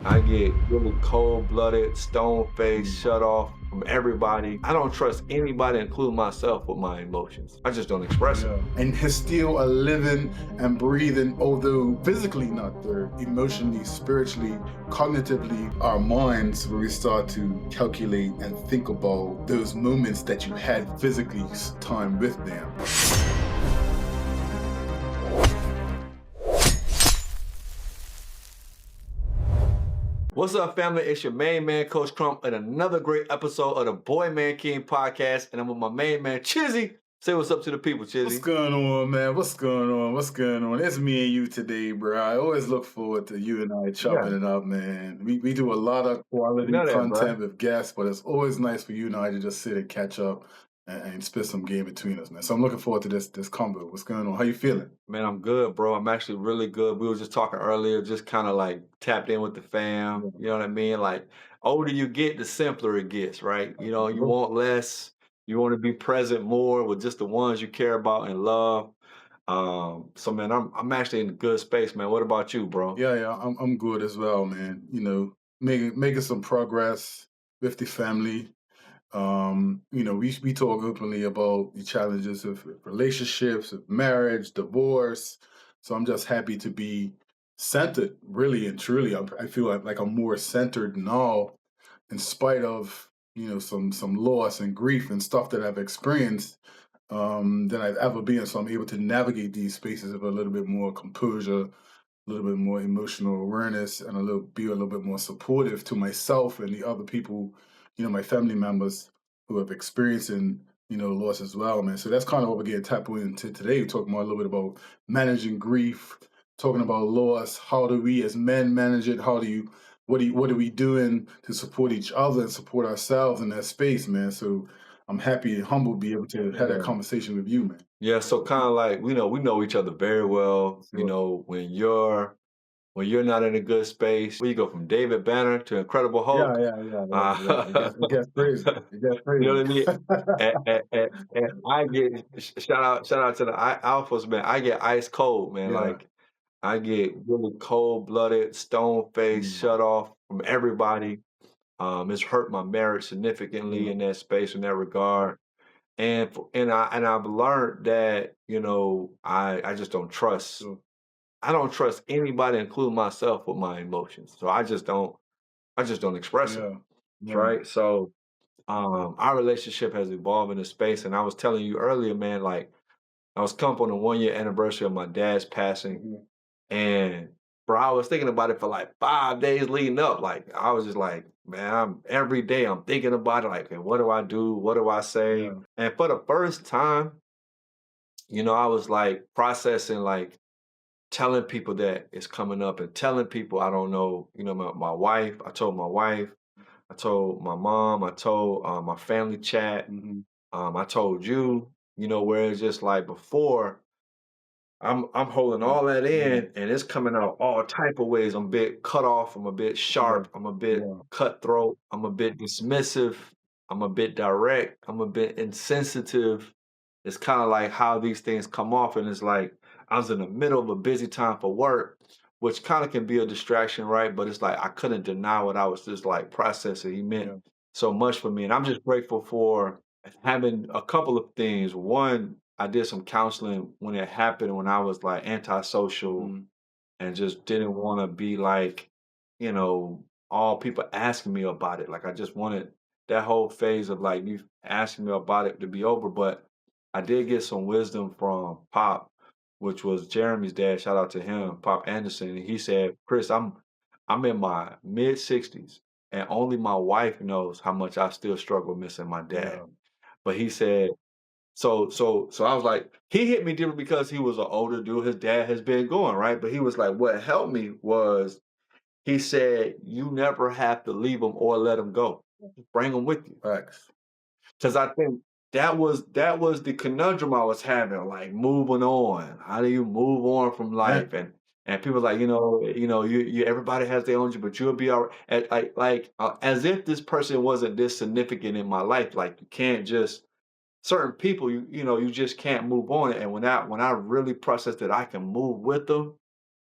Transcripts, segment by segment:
I get really cold-blooded, stone-faced, Mm. shut off from everybody. I don't trust anybody, including myself, with my emotions. I just don't express them. Yeah. And he's still a living and breathing, although physically not there, emotionally, spiritually, cognitively, our minds where we start to calculate and think about those moments that you had physically time with them. What's up, family? It's your main man, Coach Crump, and another great episode of the Boy Man King podcast. And I'm with my main man, Chisy. Say what's up to the people, What's Chisy. going on, man? What's going on? What's going on? It's me and you today, bro. I always look forward to you and I Yeah, chopping it up, man. We do a lot of you quality know that, bro. content with guests, but it's always nice for you and I to just sit and catch up and spit some game between us, man. So I'm looking forward to this combo. What's going on? How you feeling? Man, I'm good, bro. I'm actually really good. We were just talking earlier, just kind of like tapped in with the fam. Yeah. You know what I mean? Like, older you get, the simpler it gets, right? You know, you want less, you want to be present more with just the ones you care about and love. So man, I'm actually in a good space, man. What about you, bro? Yeah, I'm good as well, man. You know, making some progress with the family. We talk openly about the challenges of relationships, of marriage, divorce. So I'm just happy to be centered, really and truly. I feel like I'm more centered now, in spite of some loss and grief and stuff that I've experienced than I've ever been. So I'm able to navigate these spaces with a little bit more composure, a little bit more emotional awareness, and be a little bit more supportive to myself and the other people, my family members who have experiencing loss as well, man. So that's kind of what we're getting tapped into today. We're talking more a little bit about managing grief, talking about loss. How do we as men manage it? What are we doing to support each other and support ourselves in that space, man? So I'm happy and humbled to be able to have that Yeah. conversation with you, man. Yeah, so kind of like we know each other very well. You So, know, when you're not in a good space, where you go from David Banner to Incredible Hulk. yeah. It gets crazy. It gets You know crazy. what I mean? And I get shout out to the alphas, man. I get ice cold, man. Yeah. Like I get really cold blooded, stone faced, Mm, shut off from everybody. It's hurt my marriage significantly yeah. in that space, in that regard. And I've learned that I just don't trust. So, I don't trust anybody, including myself, with my emotions. So I just don't express them. yeah. Yeah. Right. So our relationship has evolved in this space. And I was telling you earlier, man, like I was coming on the 1 year anniversary of my dad's passing. Mhm. And bro, I was thinking about it for like 5 days leading up. Like I was just like, man, every day I'm thinking about it. Like, "Okay, what do I do? What do I say?" Yeah. And for the first time, I was like processing, like telling people that it's coming up and telling people I don't know, my wife. I told my wife, I told my mom, I told my family chat, Mhm. I told you, where it's just like before, I'm holding Yeah. all that Yeah. in and it's coming out all type of ways. I'm a bit cut off, I'm a bit Yeah. sharp, I'm a bit Yeah. cutthroat, I'm a bit dismissive, I'm a bit direct, I'm a bit insensitive. It's kind of like how these things come off, and it's like I was in the middle of a busy time for work, which kind of can be a distraction, right? But it's like I couldn't deny what I was just like processing. He meant Yeah. so much for me, and I'm just grateful for having a couple of things. One, I did some counseling when it happened when I was like antisocial Mm. and just didn't want to be like, you know, all people asking me about it. Like I just wanted that whole phase of like you asking me about it to be over. But I did get some wisdom from Pop, which was Jeremy's dad. Shout out to him, Pop Anderson. And he said, Chris, I'm in my mid 60s and only my wife knows how much I still struggle missing my dad. Yeah. But he said, so I was like, he hit me different because he was an older dude. His dad has been going, right? But he was like, what helped me was he said, you never have to leave him or let him go. Bring him with you. Facts. Because I think that was the conundrum I was having, like moving on. How do you move on from Yeah. life? And people like, you everybody has their own, but you'll be all right. And as if this person wasn't this significant in my life. Like you can't just certain people you just can't move on. And when I really processed that I can move with them,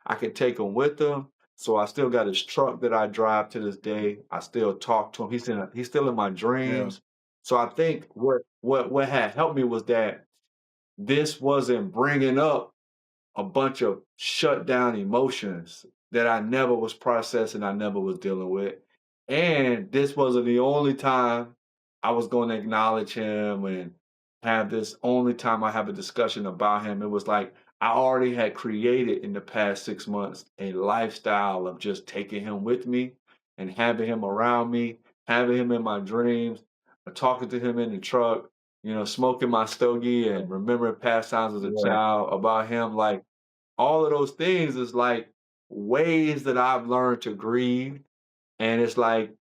I can take them with them, So I still got his truck that I drive to this day. I still talk to him. He's still in my Yeah. dreams. So I think what had helped me was that this wasn't bringing up a bunch of shut down emotions that I never was processing, I never was dealing with. And this wasn't the only time I was going to acknowledge him and have this only time I have a discussion about him. It was like I already had created in the past 6 months a lifestyle of just taking him with me and having him around me, having him in my dreams, talking to him in the truck, smoking my stogie and remembering past times as a Right. child about him. Like all of those things is like ways that I've learned to grieve. And it's like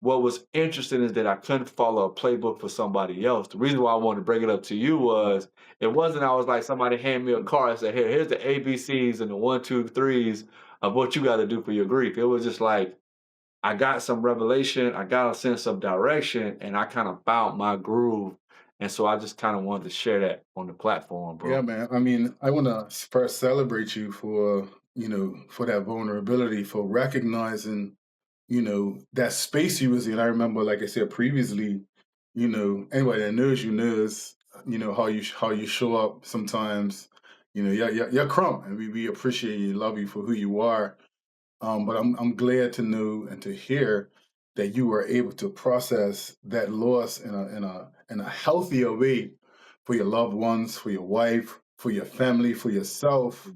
what was interesting is that I couldn't follow a playbook for somebody else. The reason why I wanted to bring it up to you was it wasn't I was like somebody hand me a card and said, here's the ABCs and the one, two, threes of what you got to do for your grief. It was just like I got some revelation, I got a sense of direction, and I kind of found my groove. And so I just kind of wanted to share that on the platform, Yeah, bro. man. I mean, I want to first celebrate you for, for that vulnerability, for recognizing, that space you was in. I remember, like I said previously, anybody that knows you knows, how you show up sometimes. You're Crump, and we appreciate you, love you for who you are. But I'm glad to know and to hear that you were able to process that loss in a healthier way for your loved ones, for your wife, for your family, for yourself,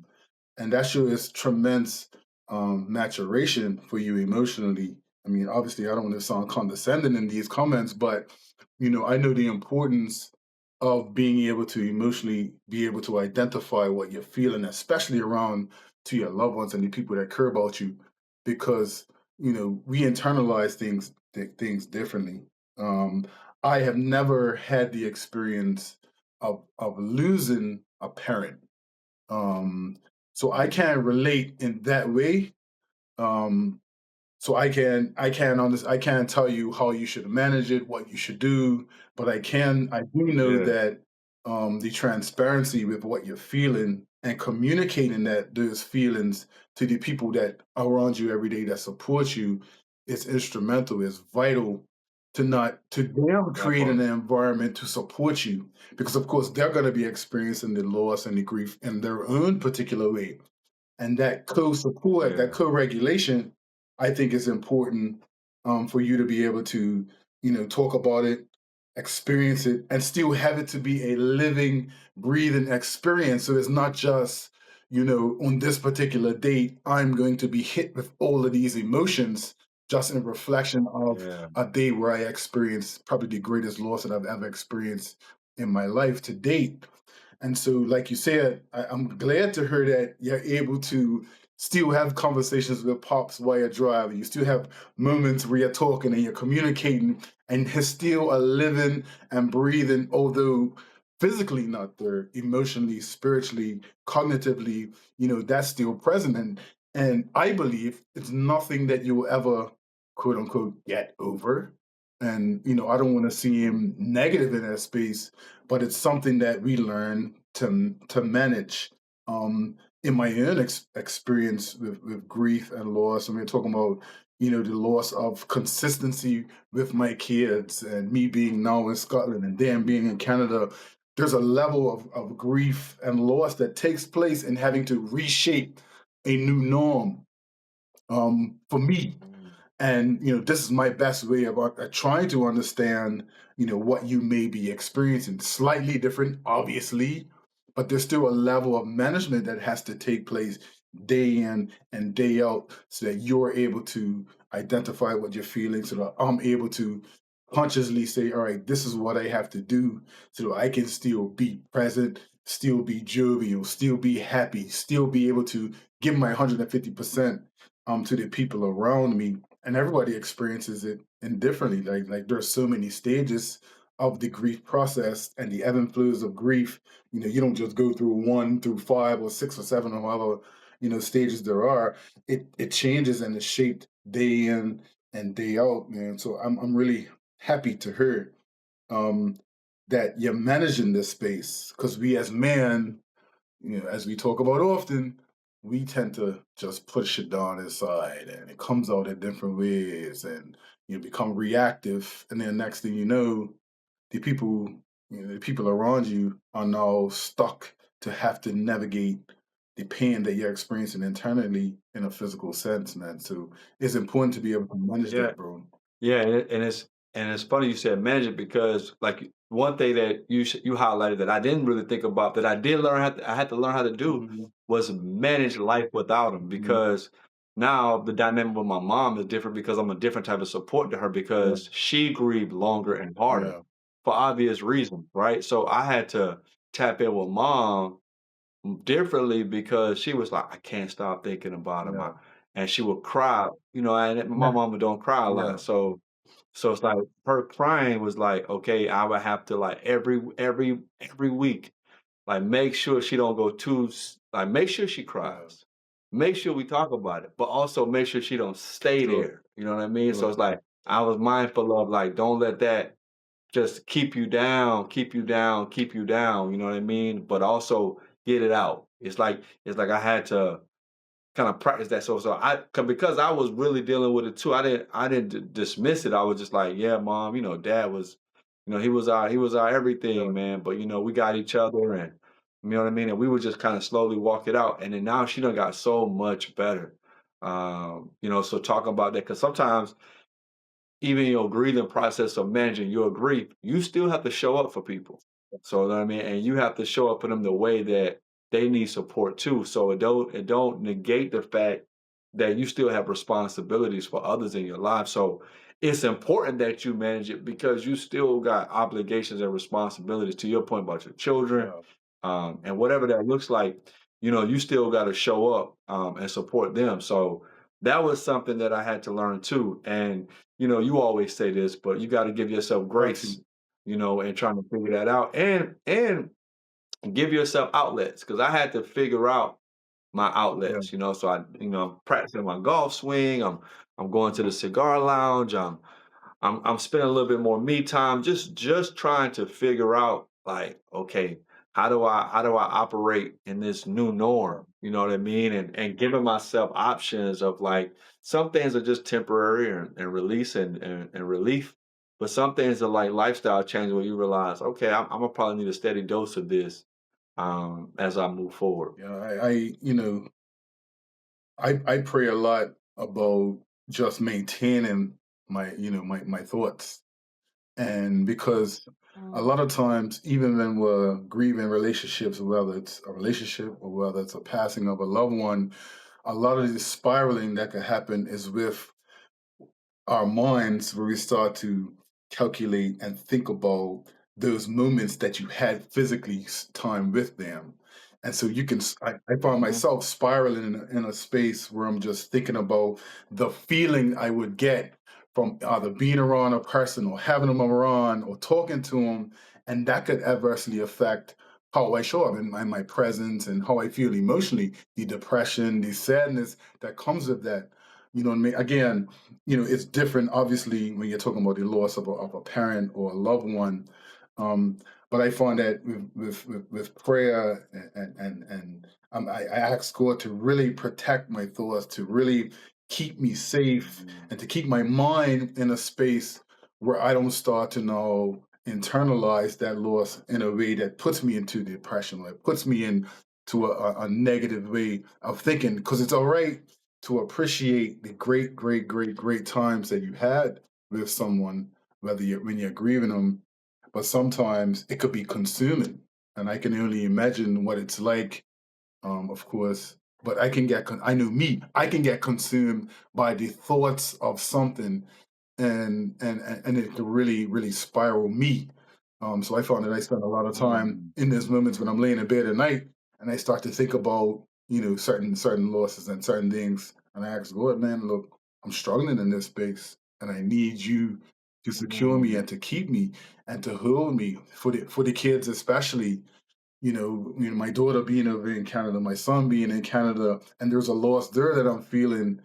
and that shows tremendous maturation for you emotionally. I mean, obviously, I don't want to sound condescending in these comments, but I know the importance of being able to emotionally be able to identify what you're feeling, especially around to your loved ones and the people that care about you, because we internalize things differently. Um, I have never had the experience of losing a parent, um, so I Mm, can't relate in that way. Um, so I can't tell you how you should manage it, what you should do, but I do know yeah, that the transparency with what you're feeling and communicating that those feelings to the people that are around you every day that support you is instrumental, is vital to them that create part. an environment to support you, because of course they're going to be experiencing the loss and the grief in their own particular way, and that co-support, that Yeah, co-regulation, I think is important, for you to be able to, talk about it, experience it, and still have it to be a living, breathing experience. So it's not just, on this particular date, I'm going to be hit with all of these emotions, just in reflection of yeah, a day where I experienced probably the greatest loss that I've ever experienced in my life to date. And so, like you said, I'm glad to hear that you're able to still have conversations with Pops while you're driving. You still have moments where you're talking and you're communicating, and he's still a living and breathing, although physically not there, emotionally, spiritually, cognitively, that's still present. And I believe it's nothing that you'll ever, quote unquote, get over. And, I don't want to see him negative in that space, but it's something that we learn to manage. In my own experience with grief and loss, I mean, talking about the loss of consistency with my kids and me being now in Scotland and them being in Canada. There's a level of grief and loss that takes place in having to reshape a new norm, for me. mm, And this is my best way of trying to understand what you may be experiencing, slightly different obviously, but there's still a level of management that has to take place day in and day out, so that you're able to identify what you're feeling, so that I'm able to consciously say, all right, this is what I have to do, so that I can still be present, still be jovial, still be happy, still be able to give my 150% to the people around me. And everybody experiences it indifferently. Like there's so many stages of the grief process and the ebb and flows of grief. You don't just go through 1 through 5 or 6 or 7 or however stages there are. It changes and is shaped day in and day out, man. So I'm really happy to hear, um, that you're managing this space, because we as men, as we talk about often, we tend to just push it down inside, and it comes out in different ways, and you become reactive, and then next thing you know, the people, the people around you are now stuck to have to navigate the pain that you're experiencing internally in a physical sense, man. So it's important to be able to manage Yeah. that, bro. Yeah, and it's funny you said manage it because like one thing that you highlighted that I didn't really think about that I had to learn how to do Mhm. was manage life without him Mhm. because now the dynamic with my mom is different because I'm a different type of support to her Yeah, because she grieved longer and harder yeah, for obvious reasons, right? So I had to tap in with mom differently because she was like, I can't stop thinking about him. yeah, And she would cry, and my yeah, mama don't cry a yeah, lot. So it's like her crying was like, okay, I would have to like every week, like make sure she don't go like make sure she yeah. cries. Make sure we talk about it, but also make sure she don't stay Sure, there. You know what I mean? So sure. it's like I was mindful of like, don't let that just keep you down, keep you down, keep you down, you know what I mean? But also get it out. It's like I had to kind of practice that. So because I was really dealing with it too. I didn't dismiss it. I was just like, yeah, mom, dad was, he was our Yeah, everything, man. But we got each other, and you know what I mean. And we would just kind of slowly walk it out. And then now she done got so much better. So talking about that because sometimes even your grieving process of managing your grief, you still have to show up for people. So you know what I mean, and you have to show up for them the way that they need support too. So it don't negate the fact that you still have responsibilities for others in your life. So it's important that you manage it because you still got obligations and responsibilities. To your point about your children, yeah. and whatever that looks like, you still got to show up and support them. So that was something that I had to learn too. And you always say this, but you got to give yourself Got grace, to. and trying to figure that out, and give yourself outlets because I had to figure out my Yeah, outlets. So I'm practicing my golf swing. I'm going to the cigar lounge. I'm spending a little bit more me time, just trying to figure out like, okay, how do I operate in this new yeah, norm? You know what I mean? And giving myself options of like some things are just temporary and release and relief, but some things are like lifestyle change where you realize, okay, I'm gonna probably need a steady dose of this as I move forward. yeah. I pray a lot about just maintaining my thoughts, and because a lot of times, even when we're grieving relationships, whether it's a relationship or whether it's a passing of a loved one, a lot of the spiraling that could happen is with our minds, where we start to calculate and think about those moments that you had physically time with them. And so I find Mhm, myself spiraling in a space where I'm just thinking about the feeling I would get from either being around a person or having them around or talking to them. And that could adversely affect how I show up in my presence and how I feel emotionally, the depression, the sadness that comes with that. You know what I mean? Again, it's different, obviously, when you're talking about the loss of a parent or a loved one. Um, but I find that with prayer I ask God to really protect my thoughts, to really keep me safe, mhm, and to keep my mind in a space where I don't start to now internalize that loss in a way that puts me into depression, like puts me into a negative way of thinking. Because it's all right to appreciate the great, great, great, great times that you had with someone, whether you're when you're grieving them, but sometimes it could be consuming. And I can only imagine what it's like, of course. But I know me, I can get consumed by the thoughts of something, and it could really, really spiral me. So I found that I spend a lot of time mhm, in those moments when I'm laying in bed at night, and I start to think about certain losses and certain things, and I ask God, man, look, I'm struggling in this space, and I need you to secure me mhm, and to keep me and to hold me for the kids especially. My daughter being over in Canada, my son being in Canada, and there's a loss there that I'm feeling.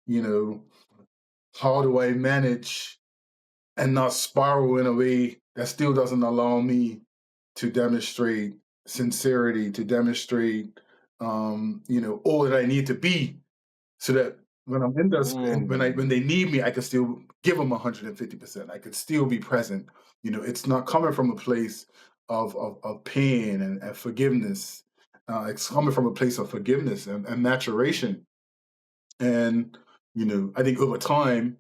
You know, how do I manage and not spiral in a way that still doesn't allow me to demonstrate sincerity, to demonstrate, all that I need to be, so that when I'm in this, when Mm. they need me, I can still give them 150%. I could still be present. It's not coming from a place of pain and forgiveness. It's coming from a place of forgiveness and maturation. And I think over time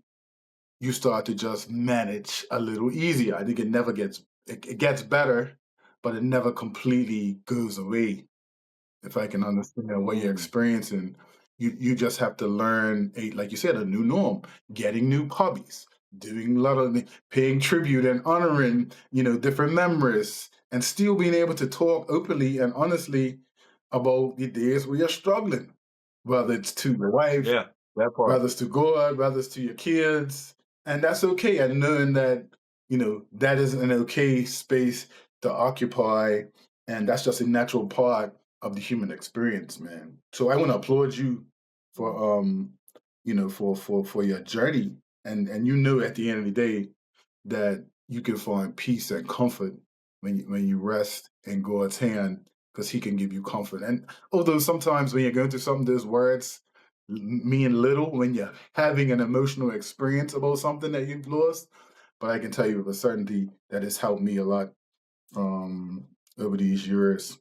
you start to just manage a little easier. I think it gets better, but it never completely goes away. If I can understand what you're Mm. experiencing, you just have to learn, like you said, a new norm, getting new hobbies, doing a lot of paying tribute and honoring, different memories, and still being able to talk openly and honestly about the days where you're struggling, whether it's to your wife, Yeah, that part. brothers to God, brothers to your kids. And that's okay. And knowing that, that is an okay space to occupy. And that's just a natural part of the human experience, man. So I want to applaud you Mm. for for your journey. And at the end of the day that you can find peace and comfort when you rest in God's hand, because He can give you comfort. And although sometimes when you're going through some of those words mean little when you're having an emotional experience about something that you've lost, but I can tell you with a certainty that it's helped me a lot over these years.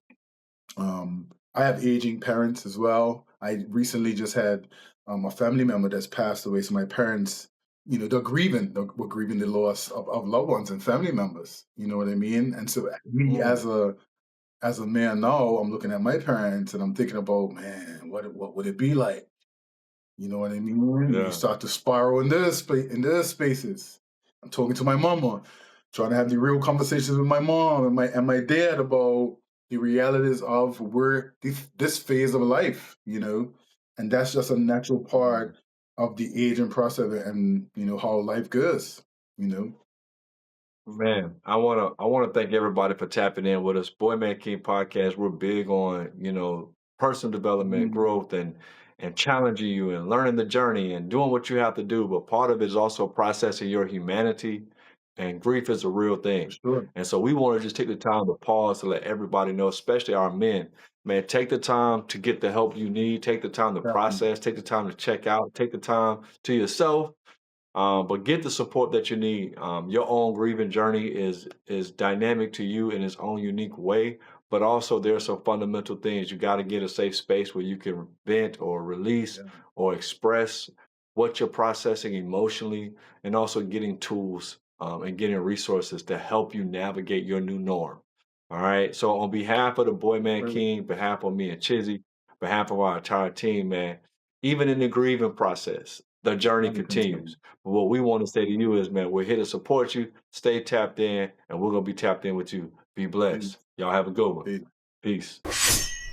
I have aging parents as well. I recently just had a family member that's passed away. So my parents, they're grieving. We're grieving the loss of loved ones and family members. You know what I mean? And so me Mm. as a man now, I'm looking at my parents and I'm thinking about, man, what would it be like? You know what I mean? You Yeah. start to spiral in those spaces. I'm talking to my mama, trying to have the real conversations with my mom and my dad about the realities of where this phase of life, and that's just a natural Mm. part of the aging process and how life goes, you know. Man, I wanna thank everybody for tapping in with us. Boy Man King podcast, we're big on, personal development, Mm, growth, and challenging you and learning the journey and doing what you have to do. But part of it is also processing your humanity, and grief is a real for thing. sure, And so we want to just take the time to pause to let everybody know, especially our men, man, take the time to get the help you need, take the time to definitely. process, take the time to check out, take the time to yourself, but get the support that you need. Your own grieving journey is dynamic to you in its own unique way, but also there are some fundamental things. You got to get a safe space where you can vent or release Yeah, or express what you're processing emotionally, and also getting tools and getting resources to help you navigate your new norm. All right. So on behalf of the Boy Man perfect. King, behalf of me and Chizzy, behalf of our entire team, man, even in the grieving process, the journey Journey continues. continues. But what we want to say to you is, man, we're here to support you. Stay tapped in, and we're gonna be tapped in with you. Be Peace, blessed. Y'all have a good one. peace. Peace.